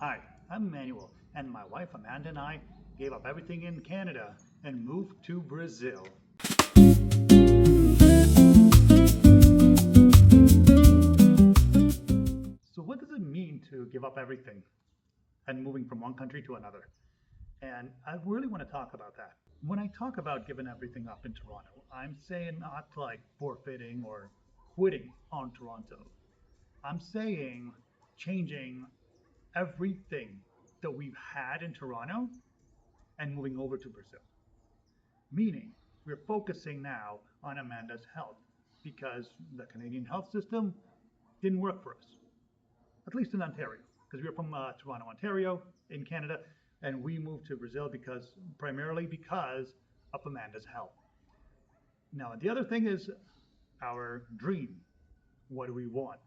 Hi, I'm Manuel, and my wife Amanda and I gave up everything in Canada and moved to Brazil. So, what does it mean to give up everything and moving from one country to another? And I really want to talk about that. When I talk about giving everything up in Toronto, I'm saying not like forfeiting or quitting on Toronto. I'm saying changing everything that we've had in Toronto and moving over to Brazil. Meaning, we're focusing now on Amanda's health because the Canadian health system didn't work for us, at least in Ontario, because we are from Toronto, Ontario, in Canada, and we moved to Brazil primarily because of Amanda's health. Now, the other thing is our dream. What do we want?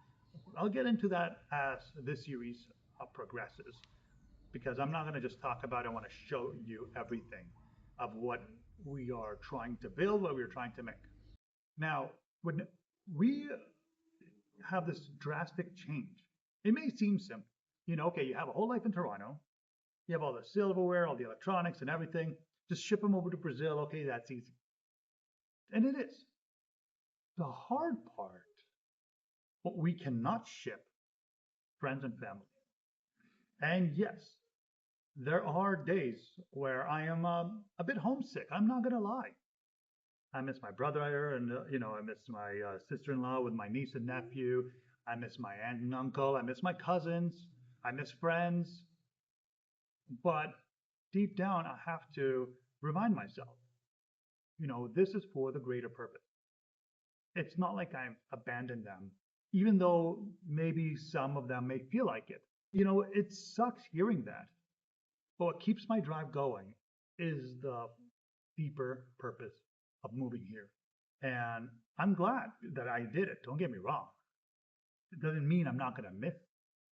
I'll get into that as this series progresses because I'm not going to just talk about it. I want to show you everything of what we are trying to build, what we're trying to make. Now, when we have this drastic change, it may seem simple. Okay, you have a whole life in Toronto, you have all the silverware, all the electronics, and everything. Just ship them over to Brazil. Okay, that's easy. And it is. The hard part, what we cannot ship friends and family. And yes, there are days where I am a bit homesick. I'm not going to lie. I miss my brother, and I miss my sister-in-law with my niece and nephew. I miss my aunt and uncle. I miss my cousins. I miss friends. But deep down, I have to remind myself, this is for the greater purpose. It's not like I've abandoned them, even though maybe some of them may feel like it. It sucks hearing that. But what keeps my drive going is the deeper purpose of moving here. And I'm glad that I did it. Don't get me wrong. It doesn't mean I'm not going to miss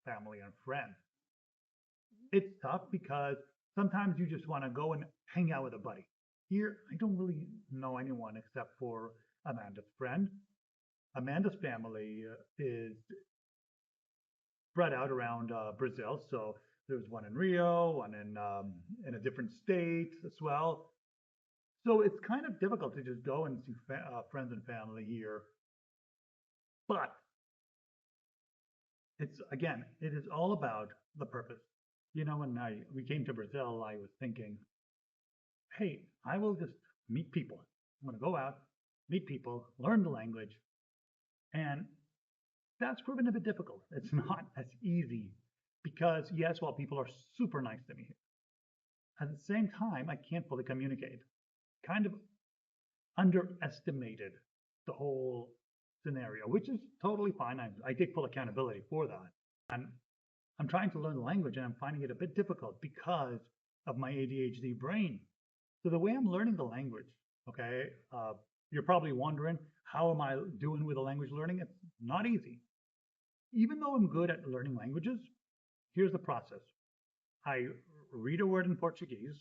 family and friends. It's tough because sometimes you just want to go and hang out with a buddy. Here, I don't really know anyone except for Amanda's friend. Amanda's family is spread out around Brazil. So there's one in Rio, one in a different state as well. So it's kind of difficult to just go and see friends and family here. But it is all about the purpose. When we came to Brazil, I was thinking, hey, I will just meet people. I'm going to go out, meet people, learn the language, and that's proven a bit difficult. It's not as easy because yes, while people are super nice to me here, at the same time, I can't fully communicate. Kind of underestimated the whole scenario, which is totally fine. I take full accountability for that. And I'm trying to learn the language and I'm finding it a bit difficult because of my ADHD brain. So the way I'm learning the language, okay, you're probably wondering, how am I doing with the language learning? It's not easy. Even though I'm good at learning languages, here's the process. I read a word in Portuguese,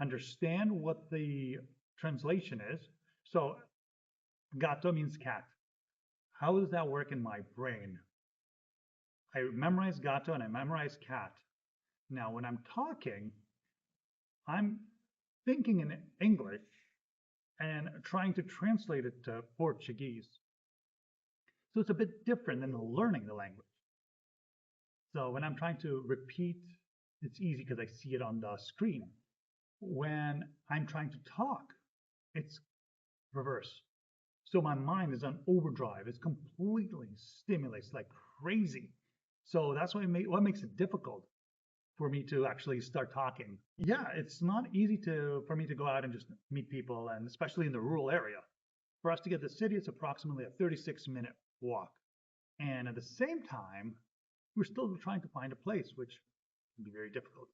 understand what the translation is. So gato means cat. How does that work in my brain? I memorize gato and I memorize cat. Now, when I'm talking, I'm thinking in English and trying to translate it to Portuguese. So it's a bit different than learning the language. So when I'm trying to repeat, it's easy because I see it on the screen. When I'm trying to talk, it's reverse. So my mind is on overdrive. It's completely stimulates like crazy. So that's what makes it difficult for me to actually start talking. Yeah, it's not easy for me to go out and just meet people, and especially in the rural area. For us to get to the city, it's approximately a 36-minute walk. And at the same time, we're still trying to find a place, which can be very difficult.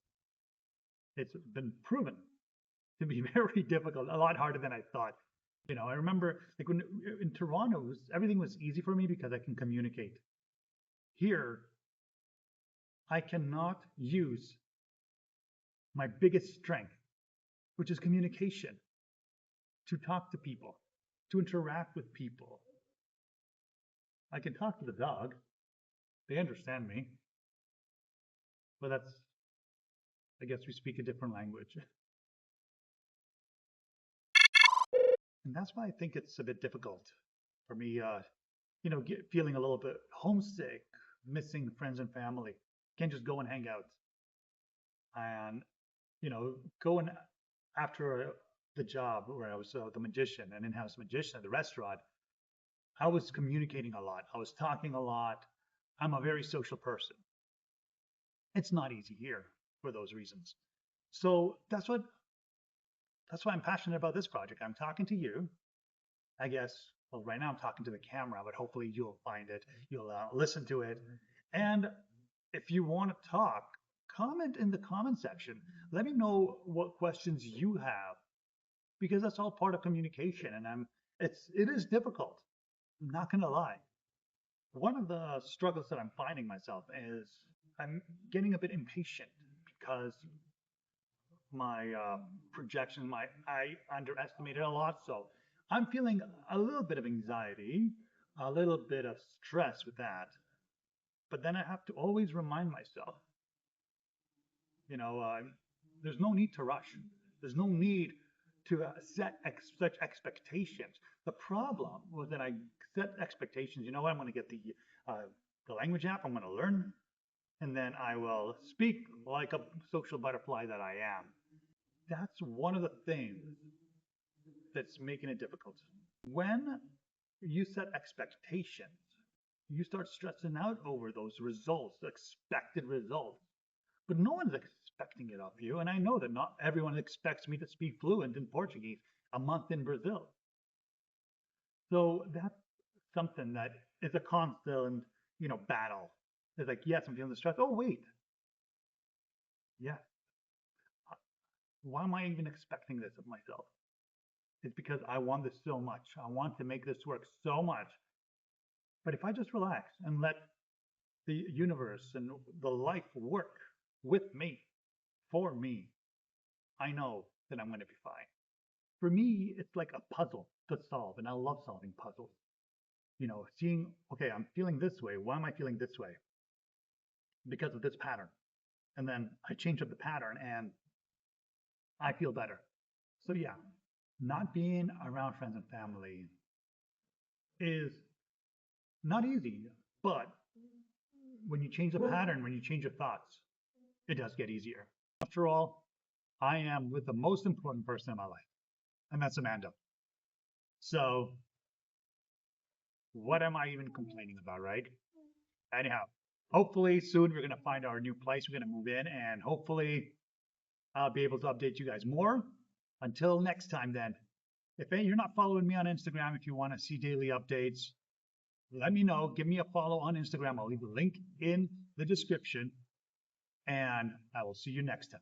It's been proven to be very difficult, a lot harder than I thought. I remember like when in Toronto, everything was easy for me because I can communicate. Here, I cannot use my biggest strength, which is communication, to talk to people, to interact with people. I can talk to the dog. They understand me. But that's, I guess we speak a different language. And that's why I think it's a bit difficult for me, feeling a little bit homesick, missing friends and family. Can't just go and hang out. And, going after the job where I was the magician, an in-house magician at the restaurant, I was communicating a lot. I was talking a lot. I'm a very social person. It's not easy here for those reasons. So that's why I'm passionate about this project. I'm talking to you, I guess. Well, right now I'm talking to the camera, but hopefully you'll find it, you'll listen to it. And if you want to talk, comment in the comment section. Let me know what questions you have, because that's all part of communication. And it is difficult. I'm not gonna lie. One of the struggles that I'm finding myself is I'm getting a bit impatient because my projection, I underestimated a lot. So I'm feeling a little bit of anxiety, a little bit of stress with that. But then I have to always remind myself, you know, uh, there's no need to rush. There's no need to set such expectations. The problem was that I set expectations. You know what? I'm going to get the language app. I'm going to learn, and then I will speak like a social butterfly that I am. That's one of the things that's making it difficult. When you set expectations, you start stressing out over those results, the expected results. But no one's expecting it of you. And I know that not everyone expects me to speak fluent in Portuguese a month in Brazil. So that's something that is a constant, battle. It's like, yes, I'm feeling the stress. Oh, wait. Yeah. Why am I even expecting this of myself? It's because I want this so much. I want to make this work so much. But if I just relax and let the universe and the life work with me, for me, I know that I'm going to be fine. For me, it's like a puzzle to solve, and I love solving puzzles. Seeing, okay, I'm feeling this way. Why am I feeling this way? Because of this pattern. And then I change up the pattern and I feel better. So, yeah, not being around friends and family is not easy, but when you change the pattern, when you change your thoughts, it does get easier. After all, I am with the most important person in my life, and that's Amanda. So, what am I even complaining about, right? Anyhow, hopefully soon we're going to find our new place. We're going to move in, and hopefully I'll be able to update you guys more. Until next time, then, if you're not following me on Instagram, if you want to see daily updates, let me know. Give me a follow on Instagram. I'll leave a link in the description, and I will see you next time.